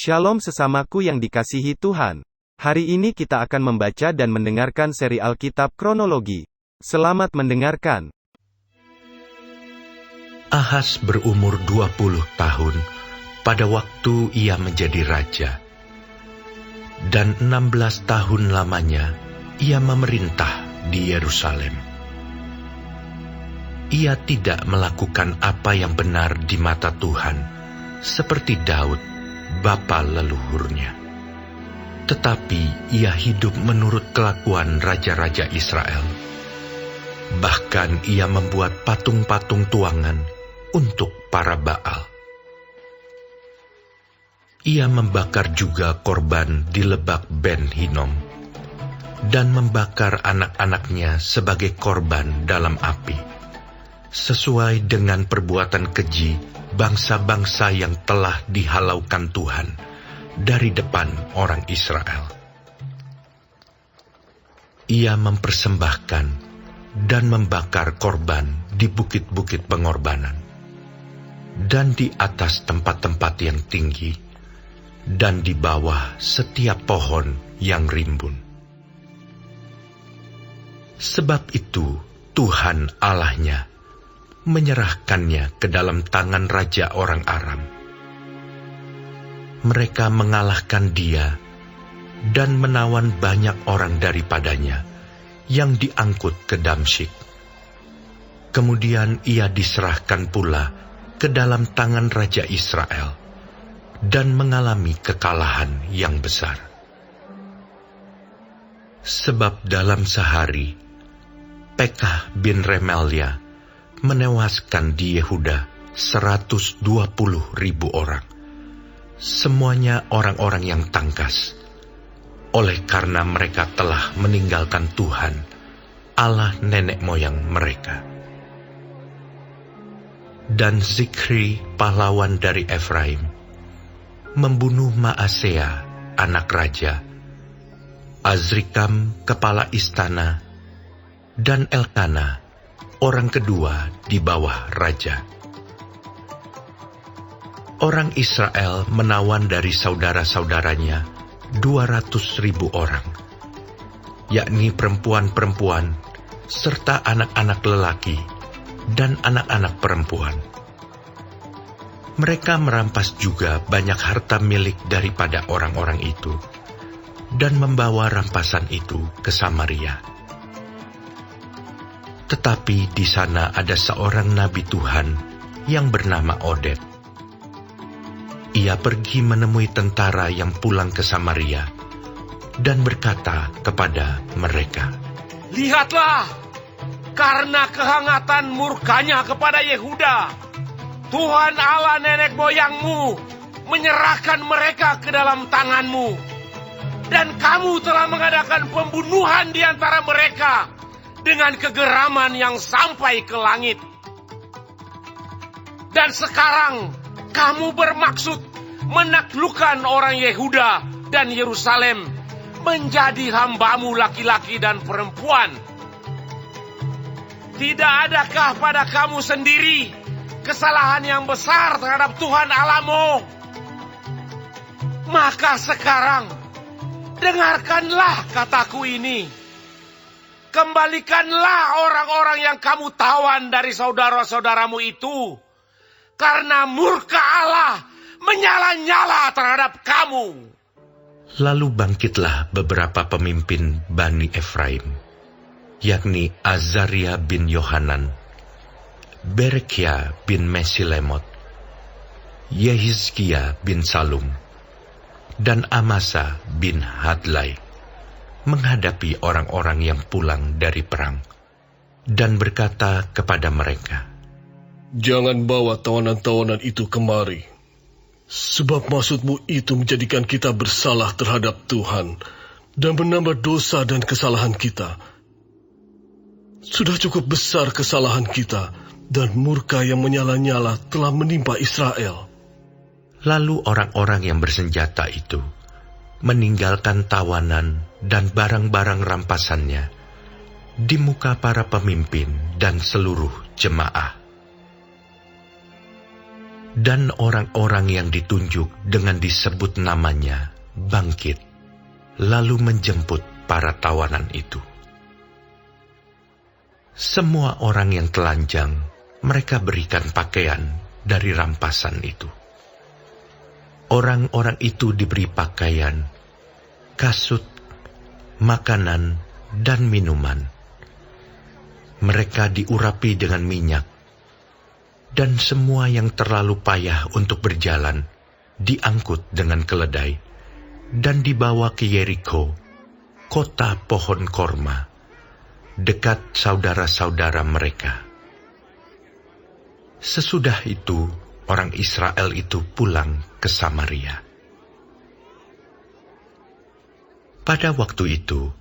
Shalom sesamaku yang dikasihi Tuhan. Hari ini kita akan membaca dan mendengarkan seri Alkitab Kronologi. Selamat mendengarkan. Ahaz berumur 20 tahun pada waktu ia menjadi raja. Dan 16 tahun lamanya ia memerintah di Yerusalem. Ia tidak melakukan apa yang benar di mata Tuhan, seperti Daud, bapa leluhurnya. Tetapi ia hidup menurut kelakuan raja-raja Israel. Bahkan ia membuat patung-patung tuangan untuk para Baal. Ia membakar juga korban di lebak Ben Hinom, dan membakar anak-anaknya sebagai korban dalam api, sesuai dengan perbuatan keji bangsa-bangsa yang telah dihalaukan Tuhan dari depan orang Israel. Ia mempersembahkan dan membakar korban di bukit-bukit pengorbanan, dan di atas tempat-tempat yang tinggi, dan di bawah setiap pohon yang rimbun. Sebab itu Tuhan Allahnya menyerahkannya ke dalam tangan raja orang Aram. Mereka mengalahkan dia dan menawan banyak orang daripadanya yang diangkut ke Damsyik. Kemudian ia diserahkan pula ke dalam tangan raja Israel dan mengalami kekalahan yang besar. Sebab dalam sehari Pekah bin Remalia menewaskan di Yehuda 120.000 orang, semuanya orang-orang yang tangkas, oleh karena mereka telah meninggalkan Tuhan, Allah nenek moyang mereka. Dan Zikri, pahlawan dari Efraim, membunuh Maasea, anak raja, Azrikam, kepala istana, dan Elkana, orang kedua di bawah raja. Orang Israel menawan dari saudara-saudaranya 200.000 orang, yakni perempuan-perempuan, serta anak-anak lelaki dan anak-anak perempuan. Mereka merampas juga banyak harta milik daripada orang-orang itu, dan membawa rampasan itu ke Samaria. Tetapi di sana ada seorang nabi Tuhan yang bernama Oded. Ia pergi menemui tentara yang pulang ke Samaria dan berkata kepada mereka, "Lihatlah, karena kehangatan murkanya kepada Yehuda, Tuhan Allah nenek moyangmu menyerahkan mereka ke dalam tanganmu, dan kamu telah mengadakan pembunuhan di antara mereka dengan kegeraman yang sampai ke langit. Dan sekarang kamu bermaksud menaklukkan orang Yehuda dan Yerusalem menjadi hambamu laki-laki dan perempuan. Tidak adakah pada kamu sendiri kesalahan yang besar terhadap Tuhan Allahmu? Maka sekarang dengarkanlah kataku ini. Kembalikanlah orang-orang yang kamu tawan dari saudara-saudaramu itu, karena murka Allah menyala-nyala terhadap kamu." Lalu bangkitlah beberapa pemimpin Bani Efraim, yakni Azaria bin Yohanan, Berekia bin Mesilemot, Yehizkia bin Salum, dan Amasa bin Hadlai, menghadapi orang-orang yang pulang dari perang, dan berkata kepada mereka, "Jangan bawa tawanan-tawanan itu kemari, sebab maksudmu itu menjadikan kita bersalah terhadap Tuhan dan menambah dosa dan kesalahan kita. Sudah cukup besar kesalahan kita, dan murka yang menyala-nyala telah menimpa Israel." Lalu orang-orang yang bersenjata itu meninggalkan tawanan dan barang-barang rampasannya di muka para pemimpin dan seluruh jemaah. Dan orang-orang yang ditunjuk dengan disebut namanya bangkit, lalu menjemput para tawanan itu. Semua orang yang telanjang, mereka berikan pakaian dari rampasan itu. Orang-orang itu diberi pakaian, kasut, makanan, dan minuman. Mereka diurapi dengan minyak, dan semua yang terlalu payah untuk berjalan diangkut dengan keledai dan dibawa ke Yeriko, kota pohon korma, dekat saudara-saudara mereka. Sesudah itu, orang Israel itu pulang ke Samaria. Pada waktu itu,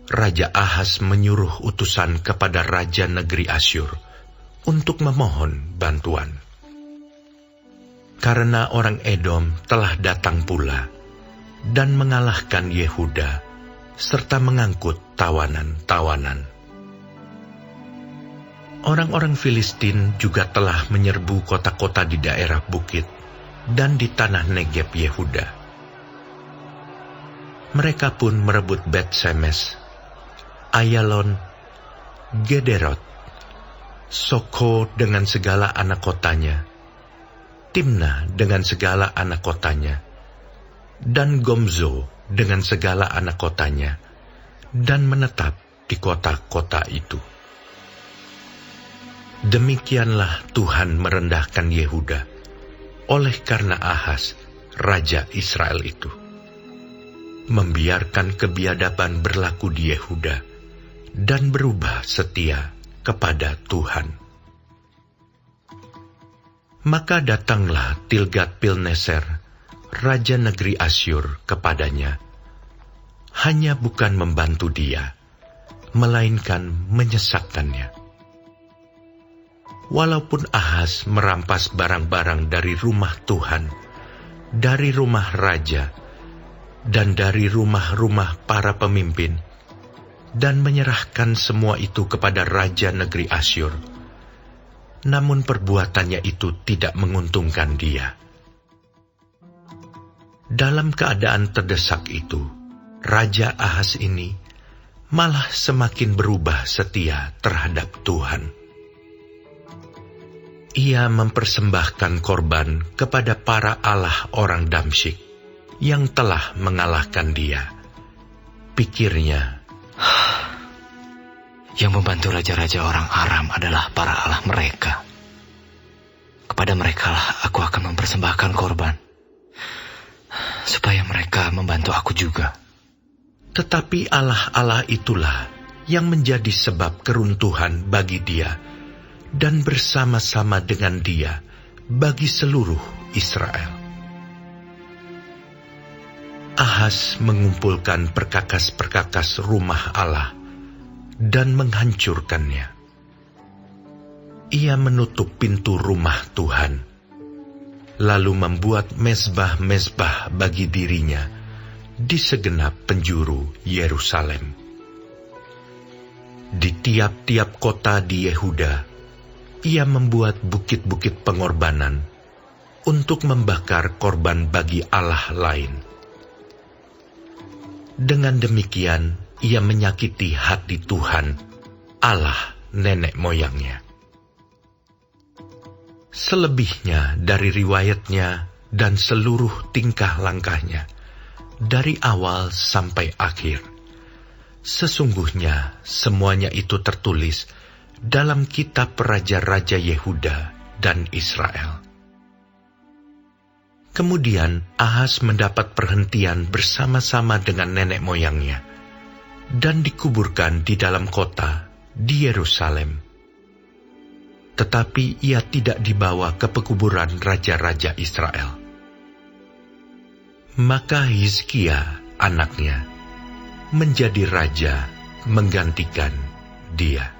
Raja Ahaz menyuruh utusan kepada Raja Negeri Asyur untuk memohon bantuan. Karena orang Edom telah datang pula dan mengalahkan Yehuda serta mengangkut tawanan-tawanan. Orang-orang Filistin juga telah menyerbu kota-kota di daerah bukit dan di tanah Negeb Yehuda. Mereka pun merebut Bet-Semes, Ayalon, Gederot, Soko dengan segala anak kotanya, Timna dengan segala anak kotanya, dan Gomzo dengan segala anak kotanya, dan menetap di kota-kota itu. Demikianlah Tuhan merendahkan Yehuda, oleh karena Ahaz, Raja Israel itu, membiarkan kebiadaban berlaku di Yehuda, dan berubah setia kepada Tuhan. Maka datanglah Tilgat-Pilneser, Raja Negeri Asyur, kepadanya, hanya bukan membantu dia, melainkan menyesatkannya. Walaupun Ahaz merampas barang-barang dari rumah Tuhan, dari rumah raja, dan dari rumah-rumah para pemimpin, dan menyerahkan semua itu kepada Raja Negeri Asyur, namun perbuatannya itu tidak menguntungkan dia. Dalam keadaan terdesak itu, Raja Ahaz ini malah semakin berubah setia terhadap Tuhan. Ia mempersembahkan korban kepada para allah orang Damsyik yang telah mengalahkan dia. Pikirnya, yang membantu raja-raja orang Aram adalah para allah mereka. Kepada merekalah aku akan mempersembahkan korban, supaya mereka membantu aku juga. Tetapi allah-allah itulah yang menjadi sebab keruntuhan bagi dia, dan bersama-sama dengan dia bagi seluruh Israel. Ahaz mengumpulkan perkakas-perkakas rumah Allah dan menghancurkannya. Ia menutup pintu rumah Tuhan, lalu membuat mezbah-mezbah bagi dirinya di segenap penjuru Yerusalem. Di tiap-tiap kota di Yehuda, ia membuat bukit-bukit pengorbanan untuk membakar korban bagi allah lain. Dengan demikian, ia menyakiti hati Tuhan, Allah nenek moyangnya. Selebihnya dari riwayatnya dan seluruh tingkah langkahnya, dari awal sampai akhir, sesungguhnya semuanya itu tertulis dalam kitab raja-raja Yehuda dan Israel. Kemudian Ahaz mendapat perhentian bersama-sama dengan nenek moyangnya, dan dikuburkan di dalam kota di Yerusalem. Tetapi ia tidak dibawa ke pekuburan raja-raja Israel. Maka Hizkia, anaknya, menjadi raja menggantikan dia.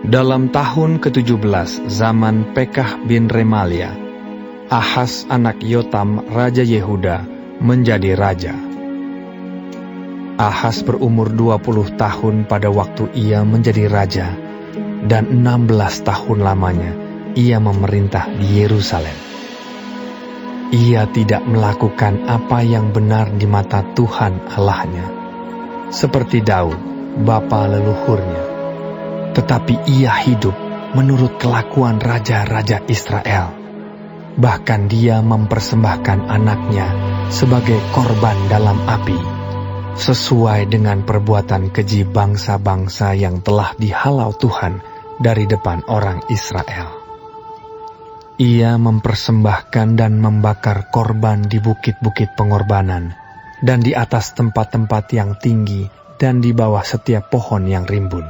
Dalam tahun ke-17 zaman Pekah bin Remalia, Ahaz anak Yotam Raja Yehuda menjadi raja. Ahas berumur 20 tahun pada waktu ia menjadi raja, dan 16 tahun lamanya ia memerintah di Yerusalem. Ia tidak melakukan apa yang benar di mata Tuhan Allahnya, seperti Daud, bapa leluhurnya. Tetapi ia hidup menurut kelakuan raja-raja Israel. Bahkan dia mempersembahkan anaknya sebagai korban dalam api, sesuai dengan perbuatan keji bangsa-bangsa yang telah dihalau Tuhan dari depan orang Israel. Ia mempersembahkan dan membakar korban di bukit-bukit pengorbanan, dan di atas tempat-tempat yang tinggi, dan di bawah setiap pohon yang rimbun.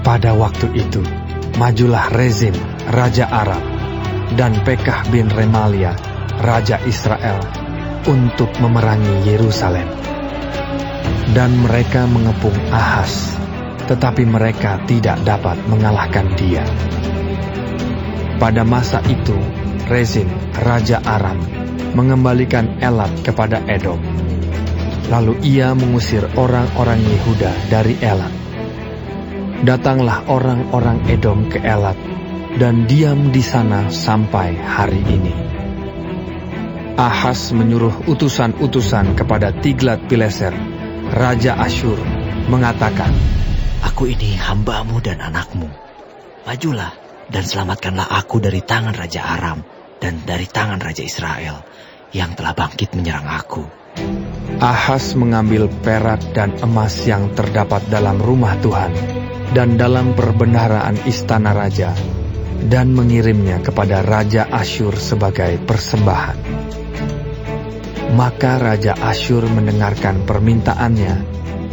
Pada waktu itu, majulah Rezin, raja Aram, dan Pekah bin Remalia, raja Israel, untuk memerangi Yerusalem. Dan mereka mengepung Ahas, tetapi mereka tidak dapat mengalahkan dia. Pada masa itu, Rezin, raja Aram, mengembalikan Elat kepada Edom. Lalu ia mengusir orang-orang Yehuda dari Elat. Datanglah orang-orang Edom ke Elat, dan diam di sana sampai hari ini. Ahas menyuruh utusan-utusan kepada Tiglat-Pileser, raja Asyur, mengatakan, Aku ini hambamu dan anakmu. Majulah dan selamatkanlah aku dari tangan Raja Aram dan dari tangan Raja Israel yang telah bangkit menyerang aku. Ahas mengambil perak dan emas yang terdapat dalam rumah Tuhan dan dalam perbendaharaan istana raja, dan mengirimnya kepada Raja Asyur sebagai persembahan. Maka Raja Asyur mendengarkan permintaannya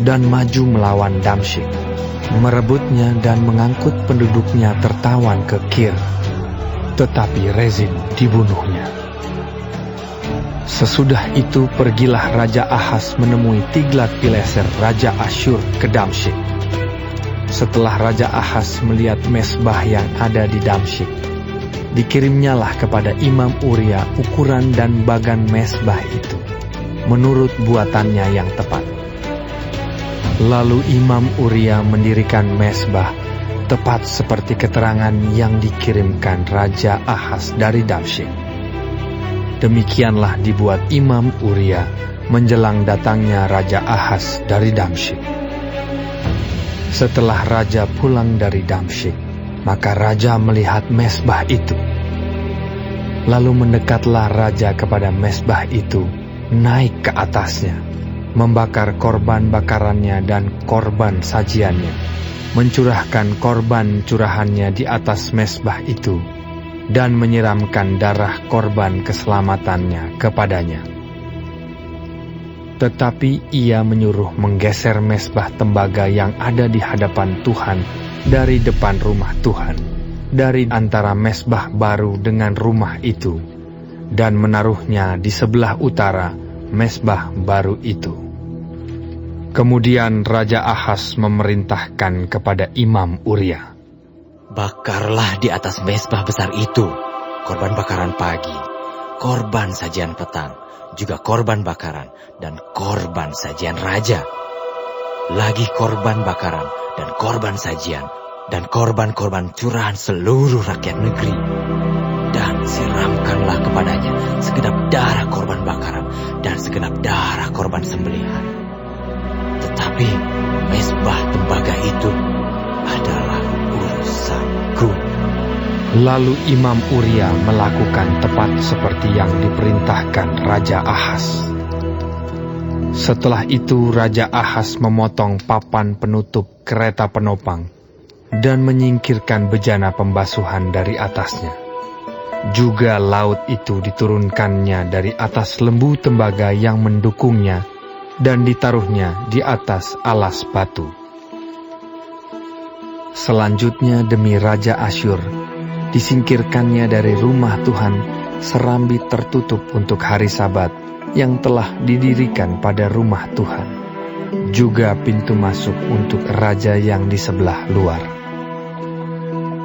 dan maju melawan Damsyik, merebutnya dan mengangkut penduduknya tertawan ke Kir. Tetapi Rezin dibunuhnya. Sesudah itu pergilah Raja Ahas menemui Tiglat-Pileser Raja Asyur ke Damsyik. Setelah Raja Ahas melihat mezbah yang ada di Damsyik, dikirimnyalah kepada Imam Uria ukuran dan bagan mezbah itu, menurut buatannya yang tepat. Lalu Imam Uria mendirikan mezbah, tepat seperti keterangan yang dikirimkan Raja Ahas dari Damsyik. Demikianlah dibuat Imam Uria menjelang datangnya Raja Ahas dari Damsyik. Setelah Raja pulang dari Damsyik, maka Raja melihat mezbah itu. Lalu mendekatlah Raja kepada mezbah itu, naik ke atasnya, membakar korban bakarannya dan korban sajiannya, mencurahkan korban curahannya di atas mezbah itu, dan menyiramkan darah korban keselamatannya kepadanya. Tetapi ia menyuruh menggeser mezbah tembaga yang ada di hadapan Tuhan dari depan rumah Tuhan, dari antara mezbah baru dengan rumah itu, dan menaruhnya di sebelah utara mezbah baru itu. Kemudian Raja Ahas memerintahkan kepada Imam Uria, Bakarlah di atas mezbah besar itu korban bakaran pagi, korban sajian petang, juga korban bakaran dan korban sajian raja. Lagi korban bakaran dan korban sajian dan korban-korban curahan seluruh rakyat negeri. Dan siramkanlah kepadanya segenap darah korban bakaran dan segenap darah korban sembelihan. Tetapi mezbah tembaga itu adalah urusanku. Lalu Imam Uria melakukan tepat seperti yang diperintahkan Raja Ahas. Setelah itu Raja Ahas memotong papan penutup kereta penopang dan menyingkirkan bejana pembasuhan dari atasnya. Juga laut itu diturunkannya dari atas lembu tembaga yang mendukungnya dan ditaruhnya di atas alas batu. Selanjutnya demi Raja Asyur, disingkirkannya dari rumah Tuhan serambi tertutup untuk hari Sabat yang telah didirikan pada rumah Tuhan, juga pintu masuk untuk raja yang di sebelah luar.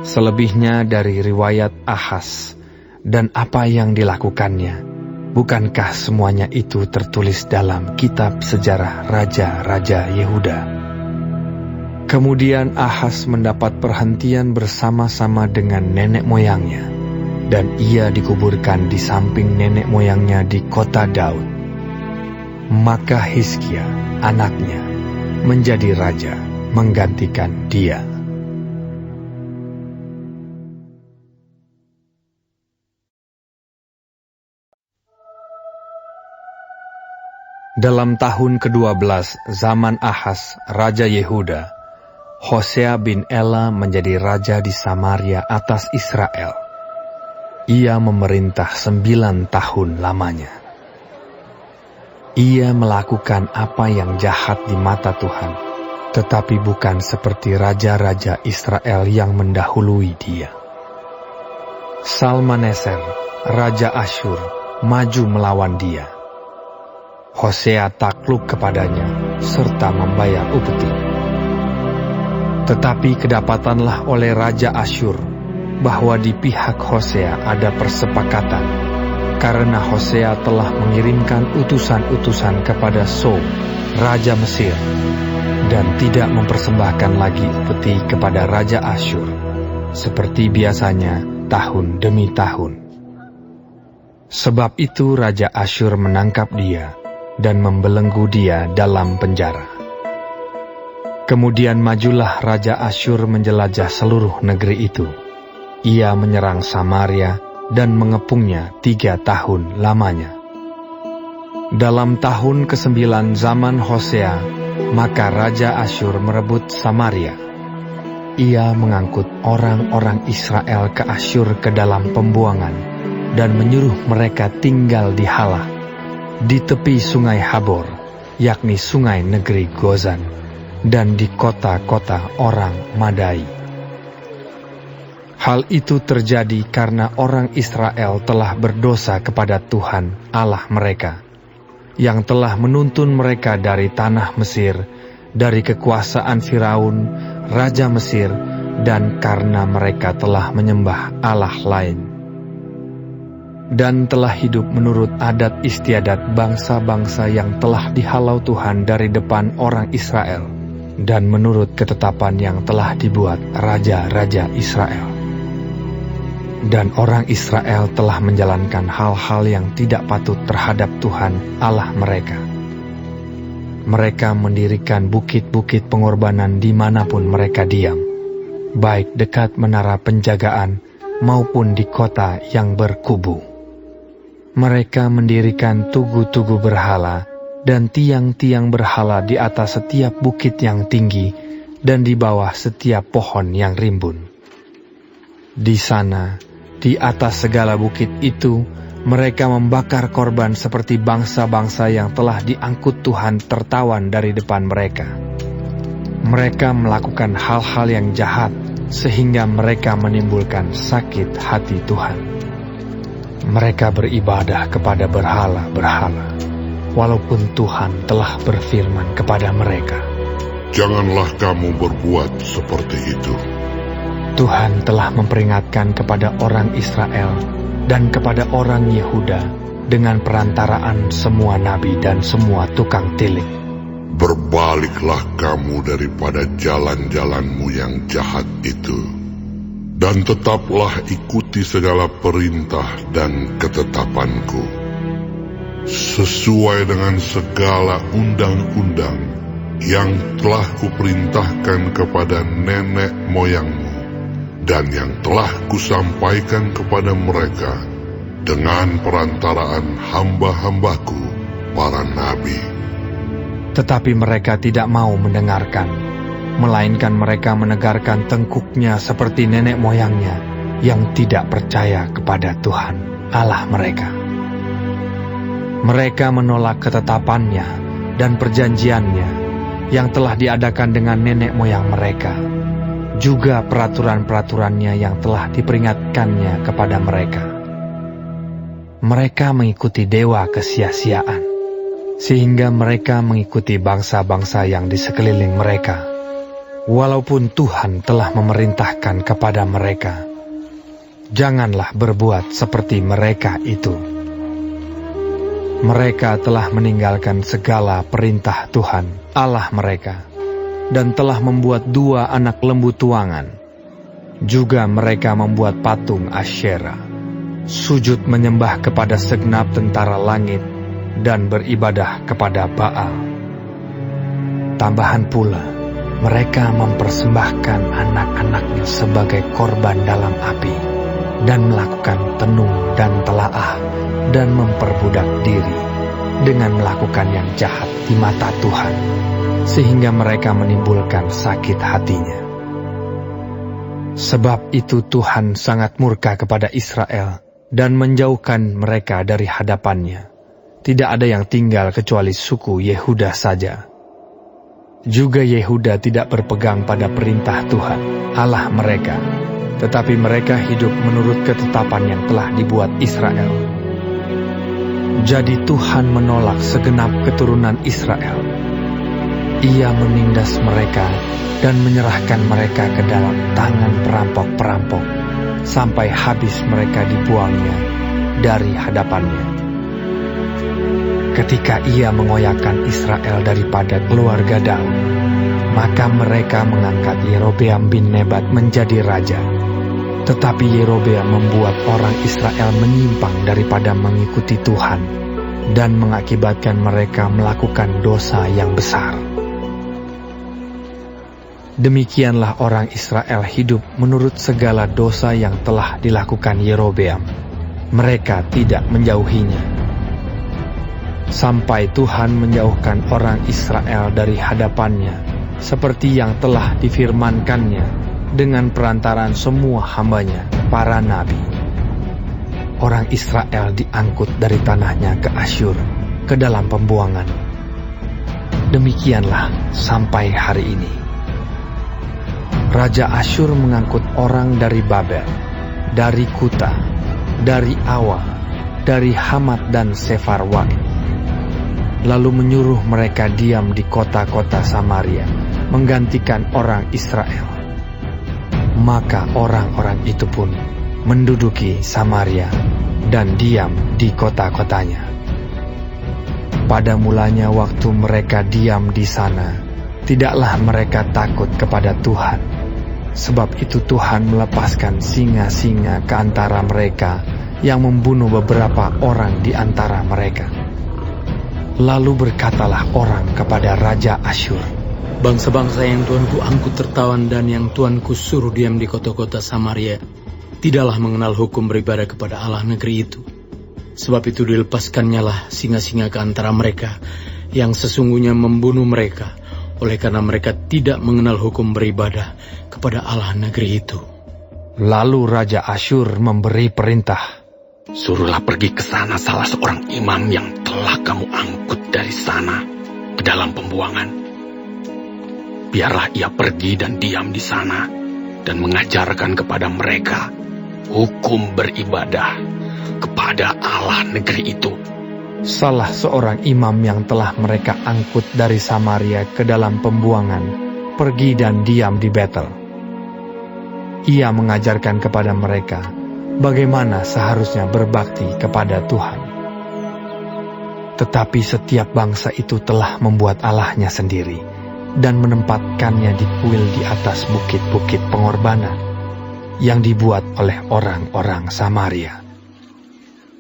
Selebihnya dari riwayat Ahas dan apa yang dilakukannya, Bukankah semuanya itu tertulis dalam kitab sejarah Raja-Raja Yehuda? Kemudian Ahaz mendapat perhentian bersama-sama dengan nenek moyangnya, dan ia dikuburkan di samping nenek moyangnya di kota Daud. Maka Hizkia, anaknya, menjadi raja menggantikan dia. Dalam tahun ke-12 zaman Ahaz, Raja Yehuda, Hosea bin Ela menjadi raja di Samaria atas Israel. Ia memerintah 9 tahun lamanya. Ia melakukan apa yang jahat di mata Tuhan, tetapi bukan seperti raja-raja Israel yang mendahului dia. Salmaneser, Raja Asyur, maju melawan dia. Hosea takluk kepadanya, serta membayar upeti. Tetapi kedapatanlah oleh Raja Asyur, bahwa di pihak Hosea ada persepakatan, karena Hosea telah mengirimkan utusan-utusan kepada So, Raja Mesir, dan tidak mempersembahkan lagi upeti kepada Raja Asyur, seperti biasanya tahun demi tahun. Sebab itu Raja Asyur menangkap dia, dan membelenggu dia dalam penjara. Kemudian majulah Raja Asyur menjelajah seluruh negeri itu. Ia menyerang Samaria dan mengepungnya 3 tahun lamanya. Dalam tahun ke-9 zaman Hosea, maka Raja Asyur merebut Samaria. Ia mengangkut orang-orang Israel ke Asyur ke dalam pembuangan dan menyuruh mereka tinggal di Halah, di tepi sungai Habor, yakni sungai negeri Gozan, dan di kota-kota orang Madai. Hal itu terjadi karena orang Israel telah berdosa kepada Tuhan Allah mereka, yang telah menuntun mereka dari tanah Mesir, dari kekuasaan Firaun, Raja Mesir, dan karena mereka telah menyembah Allah lain, dan telah hidup menurut adat istiadat bangsa-bangsa yang telah dihalau Tuhan dari depan orang Israel, dan menurut ketetapan yang telah dibuat raja-raja Israel. Dan orang Israel telah menjalankan hal-hal yang tidak patut terhadap Tuhan Allah mereka. Mereka mendirikan bukit-bukit pengorbanan dimanapun mereka diam, baik dekat menara penjagaan maupun di kota yang berkubu. Mereka mendirikan tugu-tugu berhala dan tiang-tiang berhala di atas setiap bukit yang tinggi dan di bawah setiap pohon yang rimbun. Di sana, di atas segala bukit itu, mereka membakar korban seperti bangsa-bangsa yang telah diangkut Tuhan tertawan dari depan mereka. Mereka melakukan hal-hal yang jahat, sehingga mereka menimbulkan sakit hati Tuhan. Mereka beribadah kepada berhala-berhala, walaupun Tuhan telah berfirman kepada mereka, "Janganlah kamu berbuat seperti itu." Tuhan telah memperingatkan kepada orang Israel dan kepada orang Yehuda dengan perantaraan semua nabi dan semua tukang tilik. Berbaliklah kamu daripada jalan-jalanmu yang jahat itu, dan tetaplah ikuti segala perintah dan ketetapanku, sesuai dengan segala undang-undang yang telah kuperintahkan kepada nenek moyangmu, dan yang telah kusampaikan kepada mereka dengan perantaraan hamba-hambaku, para nabi. Tetapi mereka tidak mau mendengarkan, melainkan mereka menegarkan tengkuknya seperti nenek moyangnya yang tidak percaya kepada Tuhan Allah mereka. Mereka menolak ketetapannya dan perjanjiannya yang telah diadakan dengan nenek moyang mereka, juga peraturan-peraturannya yang telah diperingatkannya kepada mereka. Mereka mengikuti dewa kesia-siaan, sehingga mereka mengikuti bangsa-bangsa yang di sekeliling mereka, walaupun Tuhan telah memerintahkan kepada mereka, "Janganlah berbuat seperti mereka itu." Mereka telah meninggalkan segala perintah Tuhan, Allah mereka, dan telah membuat 2 anak lembu tuangan. Juga mereka membuat patung Asyera, sujud menyembah kepada segenap tentara langit, dan beribadah kepada Baal. Tambahan pula, mereka mempersembahkan anak-anaknya sebagai korban dalam api, dan melakukan tenung dan telaah, dan memperbudak diri dengan melakukan yang jahat di mata Tuhan, sehingga mereka menimbulkan sakit hatinya. Sebab itu Tuhan sangat murka kepada Israel dan menjauhkan mereka dari hadapannya. Tidak ada yang tinggal kecuali suku Yehuda saja. Juga Yehuda tidak berpegang pada perintah Tuhan, Allah mereka, tetapi mereka hidup menurut ketetapan yang telah dibuat Israel. Jadi Tuhan menolak segenap keturunan Israel. Ia menindas mereka dan menyerahkan mereka ke dalam tangan perampok-perampok, sampai habis mereka dibuangnya dari hadapannya. Ketika ia mengoyakkan Israel daripada keluarga Daud, maka mereka mengangkat Yerobeam bin Nebat menjadi raja. Tetapi Yerobeam membuat orang Israel menyimpang daripada mengikuti Tuhan, dan mengakibatkan mereka melakukan dosa yang besar. Demikianlah orang Israel hidup menurut segala dosa yang telah dilakukan Yerobeam. Mereka tidak menjauhinya, sampai Tuhan menjauhkan orang Israel dari hadapannya, seperti yang telah difirmankannya dengan perantaran semua hambanya, para nabi. Orang Israel diangkut dari tanahnya ke Asyur, ke dalam pembuangan. Demikianlah sampai hari ini. Raja Asyur mengangkut orang dari Babel, dari Kuta, dari Awa, dari Hamat dan Sefarwaim, lalu menyuruh mereka diam di kota-kota Samaria, menggantikan orang Israel. Maka orang-orang itu pun menduduki Samaria dan diam di kota-kotanya. Pada mulanya waktu mereka diam di sana, tidaklah mereka takut kepada Tuhan. Sebab itu Tuhan melepaskan singa-singa ke antara mereka, yang membunuh beberapa orang di antara mereka. Lalu berkatalah orang kepada Raja Asyur, bangsa-bangsa yang Tuanku angkut tertawan dan yang Tuanku suruh diam di kota-kota Samaria, tidaklah mengenal hukum beribadah kepada Allah negeri itu. Sebab itu dilepaskannyalah singa-singa ke antara mereka, yang sesungguhnya membunuh mereka, oleh karena mereka tidak mengenal hukum beribadah kepada Allah negeri itu. Lalu Raja Asyur memberi perintah, Suruhlah pergi ke sana salah seorang imam yang telah kamu angkut dari sana ke dalam pembuangan. Biarlah ia pergi dan diam di sana dan mengajarkan kepada mereka hukum beribadah kepada Allah negeri itu. Salah seorang imam yang telah mereka angkut dari Samaria ke dalam pembuangan pergi dan diam di Betel. Ia mengajarkan kepada mereka bagaimana seharusnya berbakti kepada Tuhan. Tetapi setiap bangsa itu telah membuat Allahnya sendiri dan menempatkannya di kuil di atas bukit-bukit pengorbanan yang dibuat oleh orang-orang Samaria.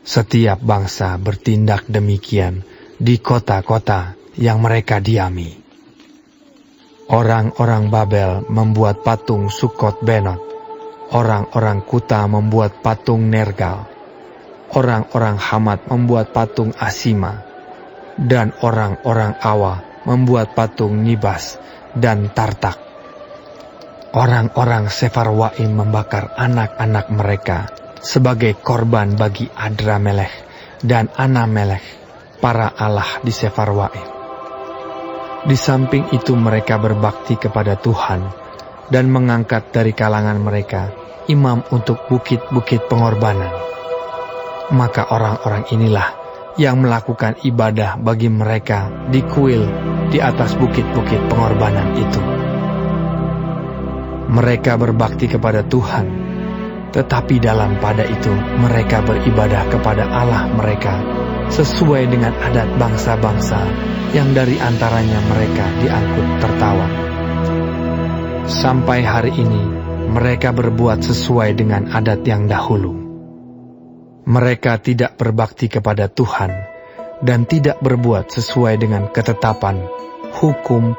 Setiap bangsa bertindak demikian di kota-kota yang mereka diami. Orang-orang Babel membuat patung Sukot Benot, orang-orang Kuta membuat patung Nergal, orang-orang Hamat membuat patung Asima, dan orang-orang Awa membuat patung Nibas dan Tartak. Orang-orang Sefarwaim membakar anak-anak mereka sebagai korban bagi Adramelech dan Anamelech, para allah di Sefarwaim. Di samping itu mereka berbakti kepada Tuhan dan mengangkat dari kalangan mereka imam untuk bukit-bukit pengorbanan. Maka orang-orang inilah yang melakukan ibadah bagi mereka di kuil di atas bukit-bukit pengorbanan itu. Mereka berbakti kepada Tuhan, tetapi dalam pada itu mereka beribadah kepada Allah mereka sesuai dengan adat bangsa-bangsa yang dari antaranya mereka diangkut tertawan. Sampai hari ini, mereka berbuat sesuai dengan adat yang dahulu. Mereka tidak berbakti kepada Tuhan dan tidak berbuat sesuai dengan ketetapan, hukum,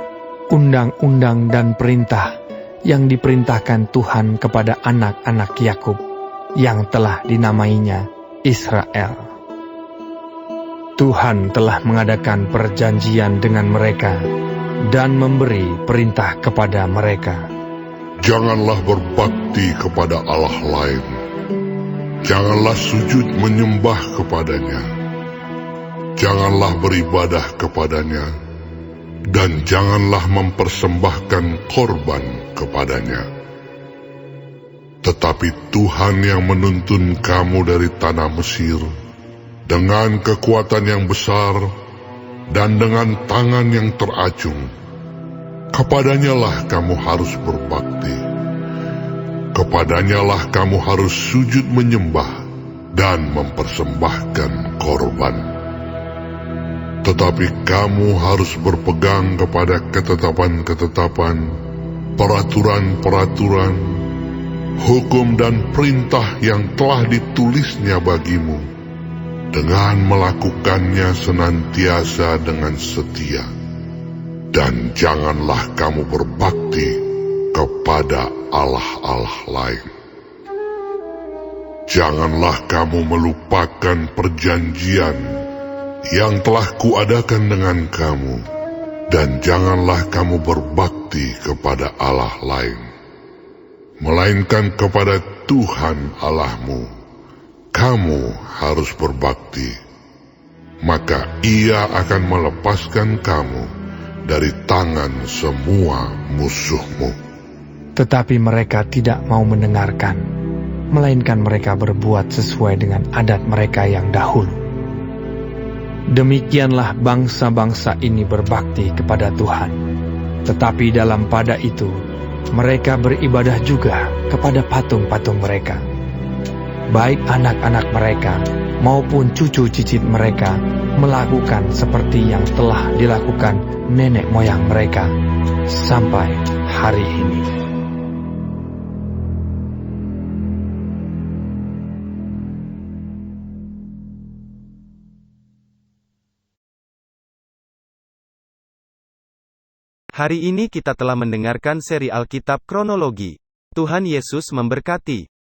undang-undang dan perintah yang diperintahkan Tuhan kepada anak-anak Yakub yang telah dinamainya Israel. Tuhan telah mengadakan perjanjian dengan mereka dan memberi perintah kepada mereka. Janganlah berbakti kepada Allah lain. Janganlah sujud menyembah kepadanya. Janganlah beribadah kepadanya. Dan janganlah mempersembahkan korban kepadanya. Tetapi Tuhan yang menuntun kamu dari tanah Mesir, dengan kekuatan yang besar dan dengan tangan yang teracung, kepadanyalah kamu harus berbakti. Kepadanyalah kamu harus sujud menyembah dan mempersembahkan korban. Tetapi kamu harus berpegang kepada ketetapan-ketetapan, peraturan-peraturan, hukum dan perintah yang telah ditulisnya bagimu, dengan melakukannya senantiasa dengan setia. Dan janganlah kamu berbakti kepada allah-allah lain. Janganlah kamu melupakan perjanjian yang telah kuadakan dengan kamu, dan janganlah kamu berbakti kepada allah lain, melainkan kepada Tuhan Allahmu. Kamu harus berbakti, maka Ia akan melepaskan kamu dari tangan semua musuhmu. Tetapi mereka tidak mau mendengarkan, melainkan mereka berbuat sesuai dengan adat mereka yang dahulu. Demikianlah bangsa-bangsa ini berbakti kepada Tuhan. Tetapi dalam pada itu, mereka beribadah juga kepada patung-patung mereka. Baik anak-anak mereka maupun cucu cicit mereka melakukan seperti yang telah dilakukan nenek moyang mereka sampai hari ini. Hari ini kita telah mendengarkan seri Alkitab Kronologi. Tuhan Yesus memberkati.